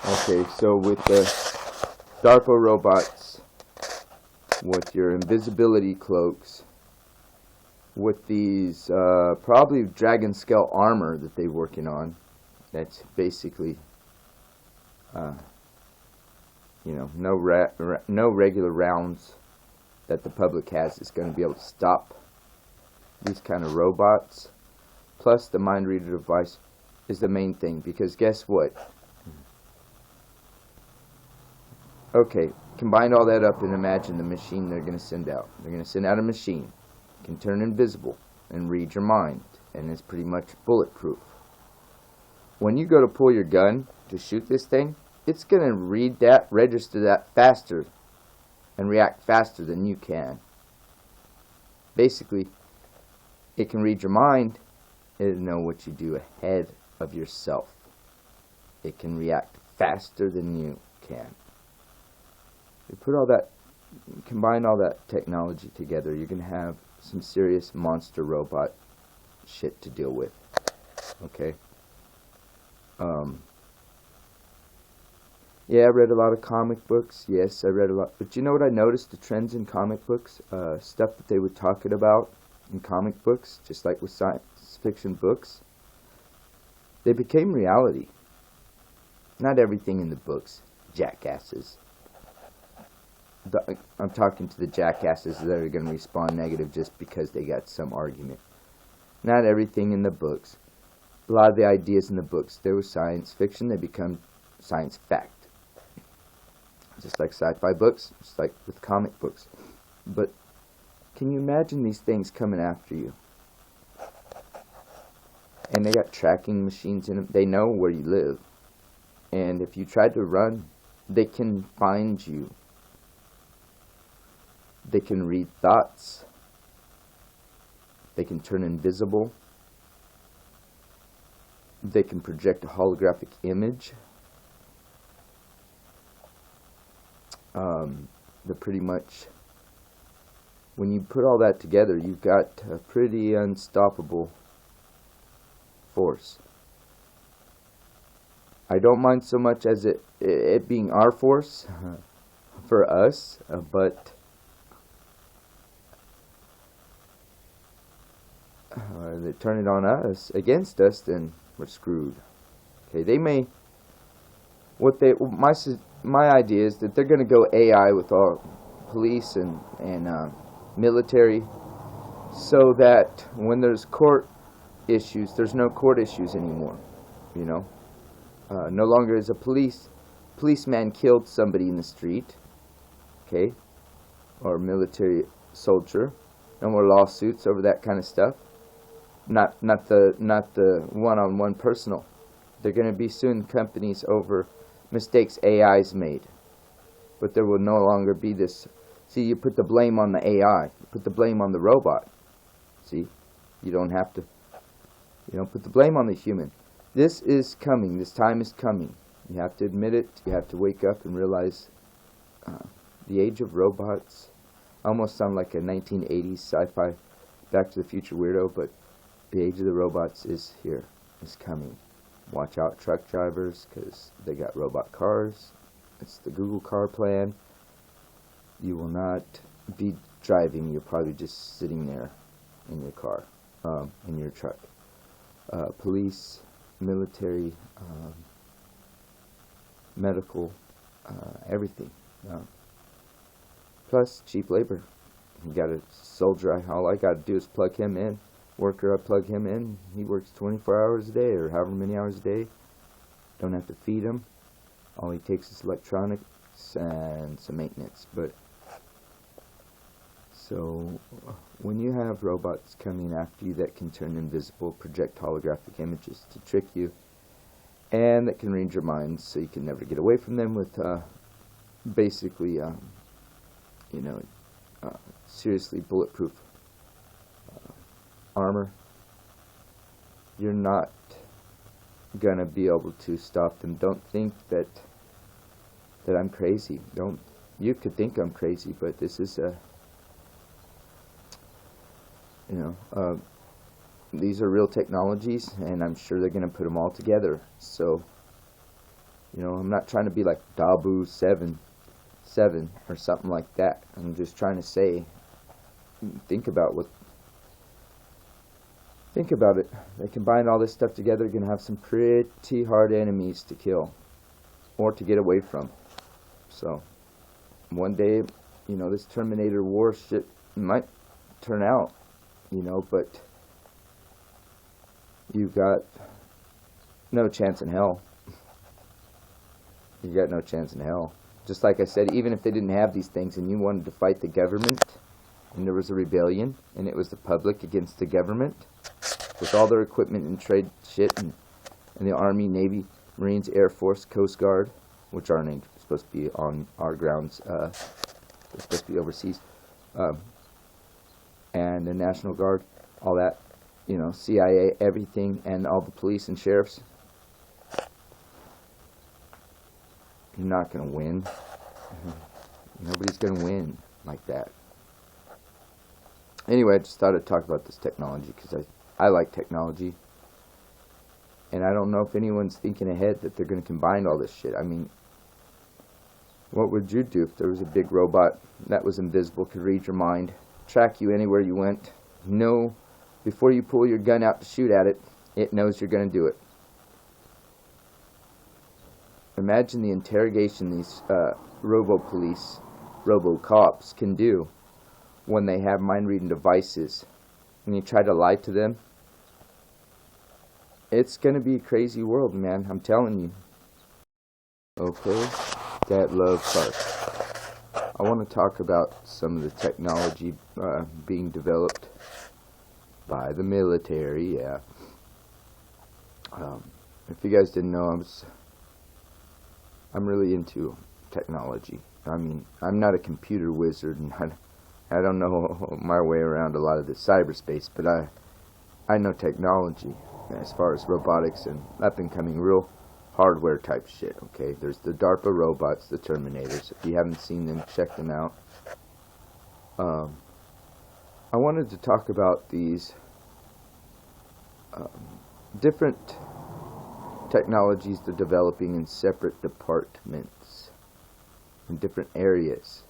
Okay, so with the DARPA robots, with your invisibility cloaks, with these probably dragon scale armor that they're working on, that's basically no regular rounds that the public has is going to be able to stop these kind of robots. Plus the mind reader device is the main thing, because guess what? Okay, combine all that up and imagine the machine they're going to send out. They're going to send out a machine, can turn invisible and read your mind, and it's pretty much bulletproof. When you go to pull your gun to shoot this thing, it's going to read that, register that faster, and react faster than you can. Basically, it can read your mind. It'll know what you do ahead of yourself. It can react faster than you can. You combine all that technology together, you're going to have some serious monster robot shit to deal with. Okay? Yeah, I read a lot of comic books. Yes, I read a lot. But you know what I noticed? The trends in comic books, stuff that they were talking about in comic books, just like with science fiction books, they became reality. Not everything in the books, jackasses. I'm talking to the jackasses that are going to respond negative just because they got some argument. Not everything in the books. A lot of the ideas in the books, they were science fiction, they become science fact. Just like sci-fi books, just like with comic books. But can you imagine these things coming after you? And they got tracking machines in them. They know where you live. And if you tried to run, they can find you. They can read thoughts. They can turn invisible. They can project a holographic image. They're pretty much, when you put all that together, you've got a pretty unstoppable force. I don't mind so much as it being our force for us, but they turn it on us, against us, then we're screwed. Okay, they may, my idea is that they're going to go AI with all police and military, so that when there's court issues, there's no court issues anymore. You know, no longer is a policeman killed somebody in the street, okay, or military soldier. No more lawsuits over that kind of stuff. Not the one-on-one personal. They're going to be suing companies over mistakes AI's made, but there will no longer be this. See, you put the blame on the AI, you put the blame on the robot. See, you don't put the blame on the human. This is coming. This time is coming. You have to admit it. You have to wake up and realize the age of robots. I almost sound like a 1980s sci-fi Back to the Future weirdo, but the age of the robots is here. Is coming. Watch out, truck drivers, because they got robot cars. It's the Google car plan. You will not be driving. You're probably just sitting there in your car, in your truck. Police, military, medical, everything. Plus, cheap labor. You got a soldier, all I got to do is plug him in. Worker, I plug him in. He works 24 hours a day, or however many hours a day. Don't have to feed him. All he takes is electronics and some maintenance. But so when you have robots coming after you that can turn invisible, project holographic images to trick you, and that can read your mind, so you can never get away from them with basically, seriously bulletproof armor, you're not gonna be able to stop them. Don't think that I'm crazy. You could think I'm crazy, but this is these are real technologies, and I'm sure they're gonna put them all together. So You know, I'm not trying to be like Dabu 7 or something like that. I'm just trying to say, think about it. They combine all this stuff together, you're going to have some pretty hard enemies to kill or to get away from. So, one day, you know, this Terminator war shit might turn out, you know, but you've got no chance in hell. You got no chance in hell. Just like I said, even if they didn't have these things and you wanted to fight the government, and there was a rebellion, and it was the public against the government, with all their equipment and trade shit, and the Army, Navy, Marines, Air Force, Coast Guard, which aren't supposed to be on our grounds, they're supposed to be overseas, and the National Guard, all that, you know, CIA, everything, and all the police and sheriffs. You're not going to win. Nobody's going to win like that. Anyway, I just thought I'd talk about this technology because I like technology. And I don't know if anyone's thinking ahead that they're going to combine all this shit. I mean, what would you do if there was a big robot that was invisible, could read your mind, track you anywhere you went, know before you pull your gun out to shoot at it, it knows you're going to do it. Imagine the interrogation these robo-police, robo-cops can do when they have mind-reading devices and you try to lie to them. It's going to be a crazy world, man. I'm telling you. Okay, that love part. I want to talk about some of the technology being developed by the military, yeah. If you guys didn't know, I'm really into technology. I mean, I'm not a computer wizard, and I don't know my way around a lot of the cyberspace, but I know technology as far as robotics and up and coming real hardware type shit, okay? There's the DARPA robots, the Terminators. If you haven't seen them, check them out. I wanted to talk about these different technologies they're developing in separate departments, in different areas.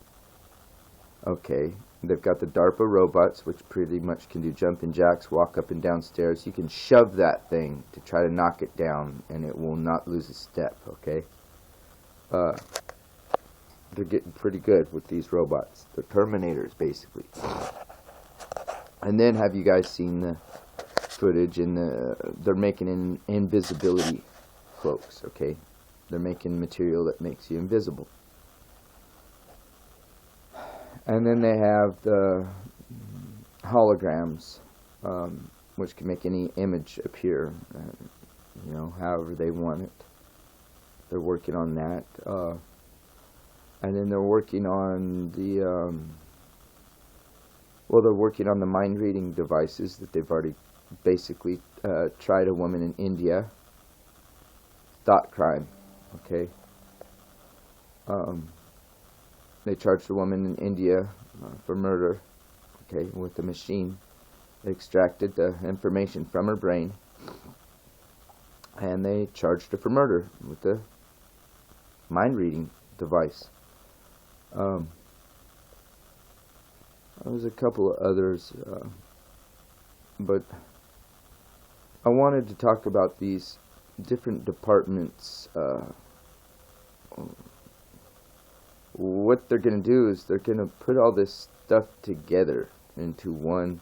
Okay, they've got the DARPA robots, which pretty much can do jumping jacks, walk up and down stairs. You can shove that thing to try to knock it down, and it will not lose a step, okay? They're getting pretty good with these robots. They're Terminators, basically. And then, have you guys seen the footage? And they're making invisibility cloaks, okay? They're making material that makes you invisible. And then they have the holograms, which can make any image appear, you know, however they want it. They're working on that. And then they're working on the, they're working on the mind-reading devices that they've already basically tried a woman in India. Thought crime, okay? They charged a woman in India for murder, okay, with a machine. They extracted the information from her brain, and they charged her for murder with the mind-reading device. There was a couple of others, but I wanted to talk about these different departments. What they're going to do is they're going to put all this stuff together into one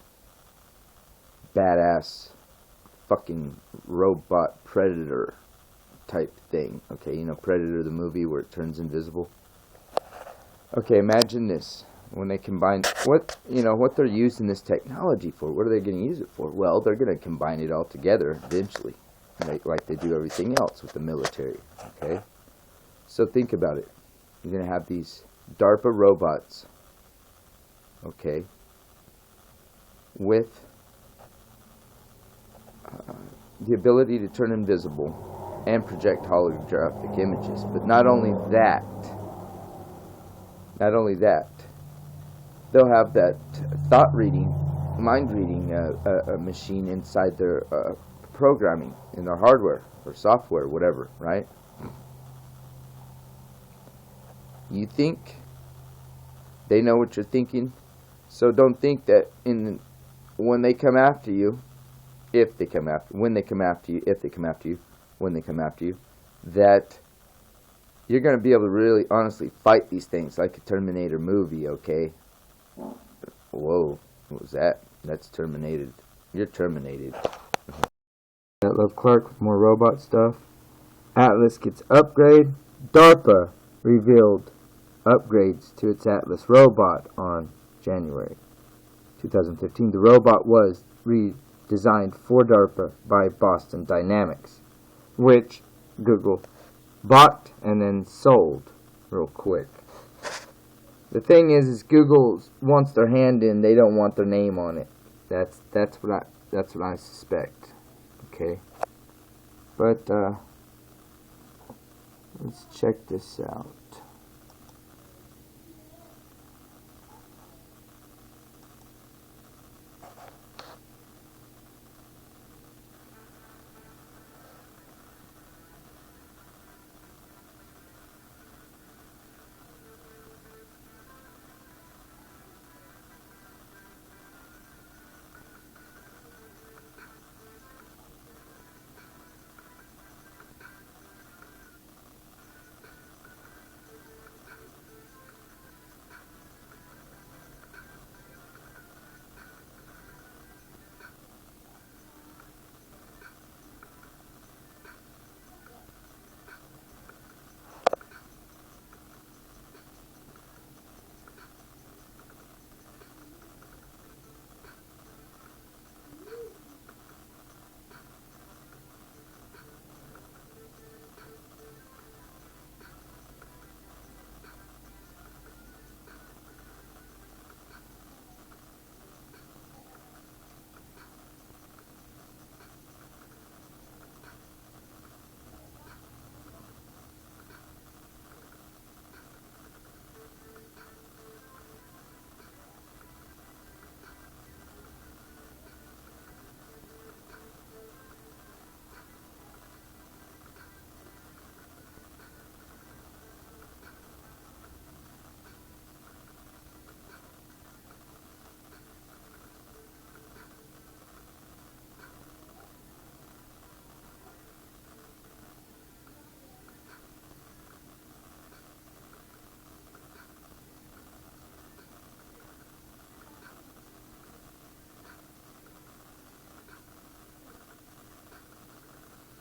badass fucking robot predator type thing. Okay, you know Predator, the movie where it turns invisible? Okay, imagine this. When they combine what they're using this technology for, what are they going to use it for? Well, they're going to combine it all together eventually, like they do everything else with the military, okay? So think about it. You're going to have these DARPA robots, okay, with the ability to turn invisible and project holographic images. But not only that, they'll have that thought reading, mind reading machine inside their programming, in their hardware or software, whatever, right? You think they know what you're thinking, so don't think that when they come after you, if they come after, when they come after you, if they come after you, when they come after you, that you're going to be able to really honestly fight these things like a Terminator movie, okay? Whoa, what was that? That's terminated. You're terminated. Got Love Clark with more robot stuff. Atlas gets upgrade. DARPA revealed upgrades to its Atlas robot on January 2015. The robot was redesigned for DARPA by Boston Dynamics, which Google bought and then sold real quick. The thing is Google wants their hand in. They don't want their name on it. That's what I suspect. Okay, but let's check this out.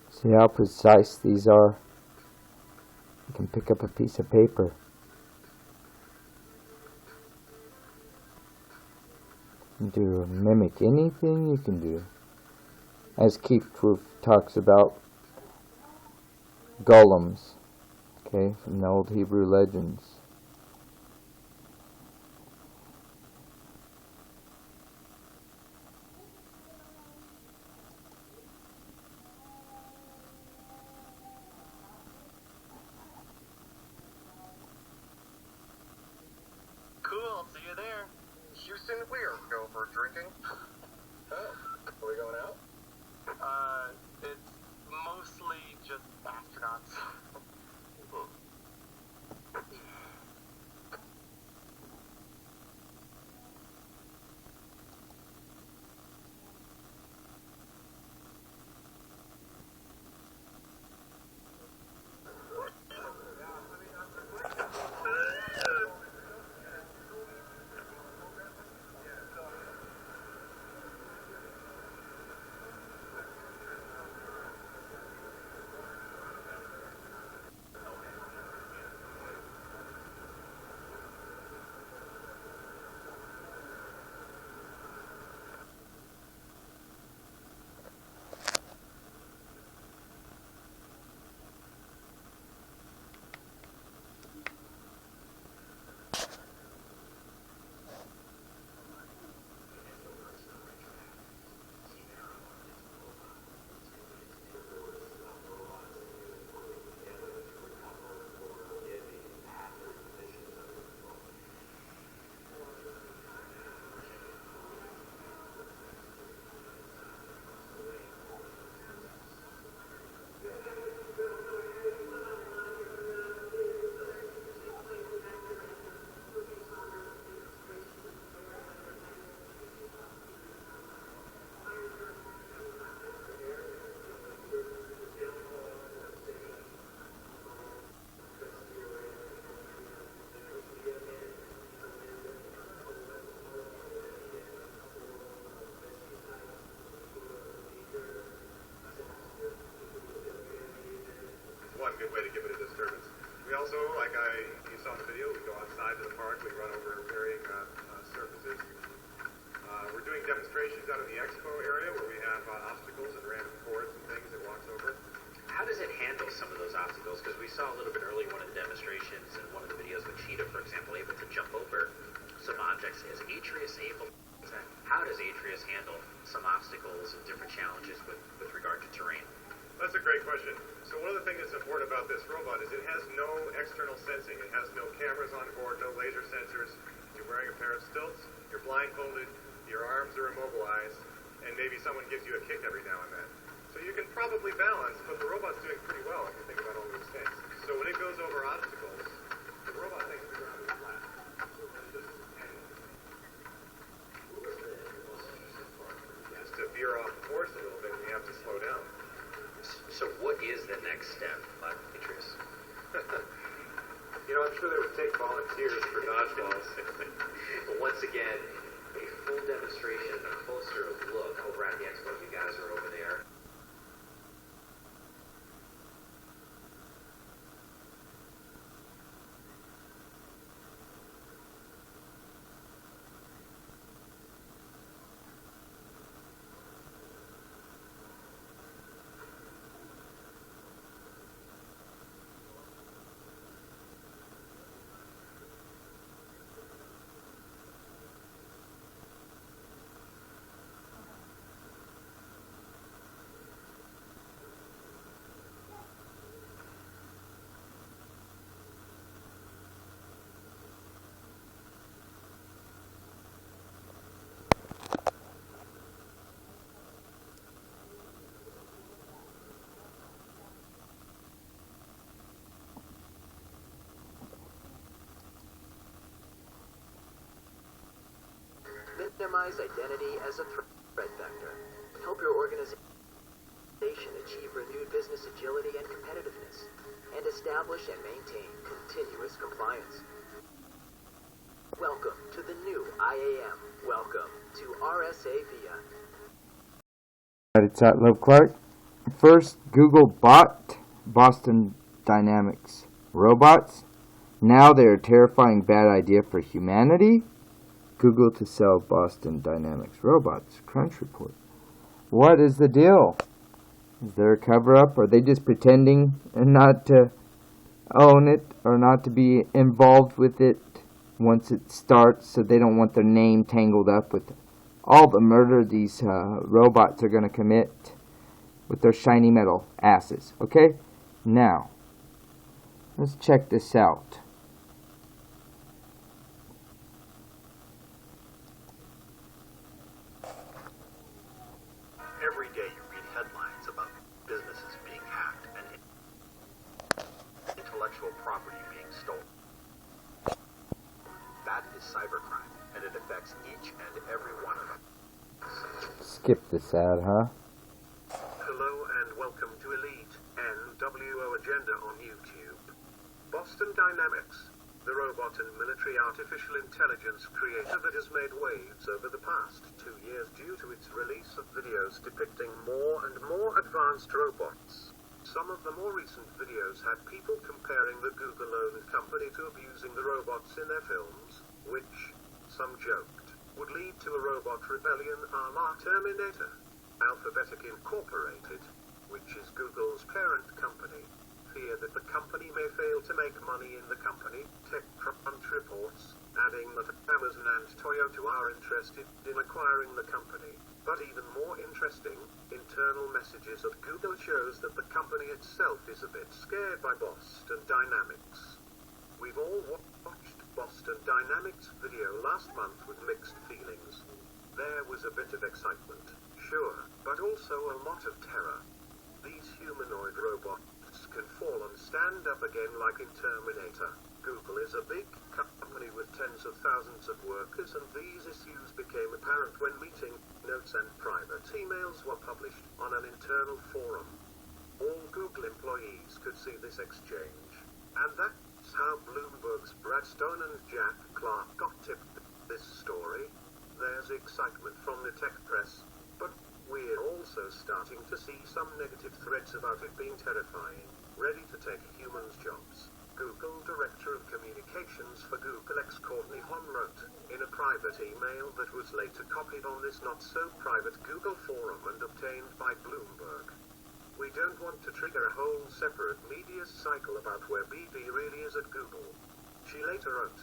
See how precise these are? You can pick up a piece of paper. You can mimic anything you can do. As Keith Proof talks about golems, okay, from the old Hebrew legends. Cool, see you there. Houston, where? Go for drinking? Oh, are we going out? It's mostly just astronauts. a good way to give it a disturbance. We also, you saw in the video, we go outside to the park, we run over varying surfaces. We're doing demonstrations out in the expo area where we have obstacles and random cords and things it walks over. How does it handle some of those obstacles? Because we saw a little bit earlier one of the demonstrations in one of the videos with Cheetah, for example, able to jump over some objects. Is Atreus able? How does Atreus handle some obstacles and different challenges with regard to terrain? That's a great question. So one of the things that's important about this robot is it has no external sensing. It has no cameras on board, no laser sensors. You're wearing a pair of stilts, you're blindfolded, your arms are immobilized, and maybe someone gives you a kick every now and then. So you can probably balance, but the robot's doing pretty well if you think about all those things. So when it goes over obstacles, the robot thinks the ground is flat. Just to veer off course a little bit, we have to slow down. So what is the next step, Atreus? I'm sure they would take volunteers for dodgeballs. But once again, a full demonstration, a closer look over at the expo. You guys are over there. Minimize identity as a threat vector. Help your organization achieve renewed business agility and competitiveness, and establish and maintain continuous compliance. Welcome to the new IAM. Welcome to RSA Via. It's at Love Clark. First, Google bought Boston Dynamics robots. Now they're a terrifying bad idea for humanity. Google to sell Boston Dynamics robots. Crunch Report. What is the deal? Is there a cover-up? Are they just pretending not to own it or not to be involved with it once it starts, so they don't want their name tangled up with all the murder these robots are going to commit with their shiny metal asses? Okay? Now, let's check this out. Every day you read headlines about businesses being hacked and intellectual property being stolen. That is cybercrime, and it affects each and every one of us. Skip this ad, huh? Hello and welcome to Elite NWO Agenda on YouTube. Boston Dynamics, the robot and military artificial intelligence creator that has made waves over the past 2 years due to its release of videos depicting more and more advanced robots. Some of the more recent videos had people comparing the Google-owned company to abusing the robots in their films, which, some joked, would lead to a robot rebellion a la Terminator. Alphabetic Incorporated, which is Google's parent company, fear that the company may fail to make money in the company. TechCrunch reports, adding that Amazon and Toyota are interested in acquiring the company. But even more interesting, internal messages of Google shows that the company itself is a bit scared by Boston Dynamics. We've all watched Boston Dynamics video last month with mixed feelings. There was a bit of excitement, sure, but also a lot of terror. These humanoid robots can fall and stand up again like in Terminator. Google is a big company with tens of thousands of workers, and these issues became apparent when meeting notes and private emails were published on an internal forum. All Google employees could see this exchange, and that's how Bloomberg's Brad Stone and Jack Clark got tipped this story. There's excitement from the tech press, but we're also starting to see some negative threads about it being terrifying. ready to take humans' jobs. Google Director of Communications for Google X Courtney Hon wrote, in a private email that was later copied on this not-so-private Google forum and obtained by Bloomberg. We don't want to trigger a whole separate media cycle about where BB really is at Google. She later wrote,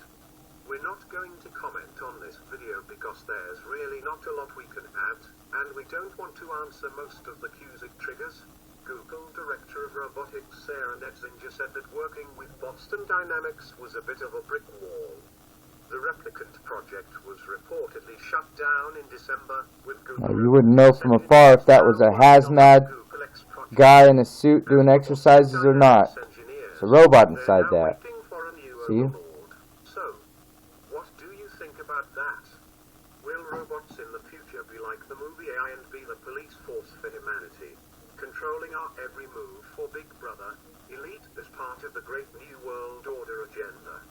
we're not going to comment on this video because there's really not a lot we can add, and we don't want to answer most of the Cusick triggers. Google Director of Robotics Sarah Netzinger said that working with Boston Dynamics was a bit of a brick wall. The Replicant project was reportedly shut down in December with Google. Now, you wouldn't know from afar if that was a hazmat guy in a suit doing exercises or not. It's a robot inside that. See? So, what do you think about that? Will robots in the future be like the movie AI and be the police force for humanity, controlling our every move for Big Brother, Elite as part of the Great New World Order agenda?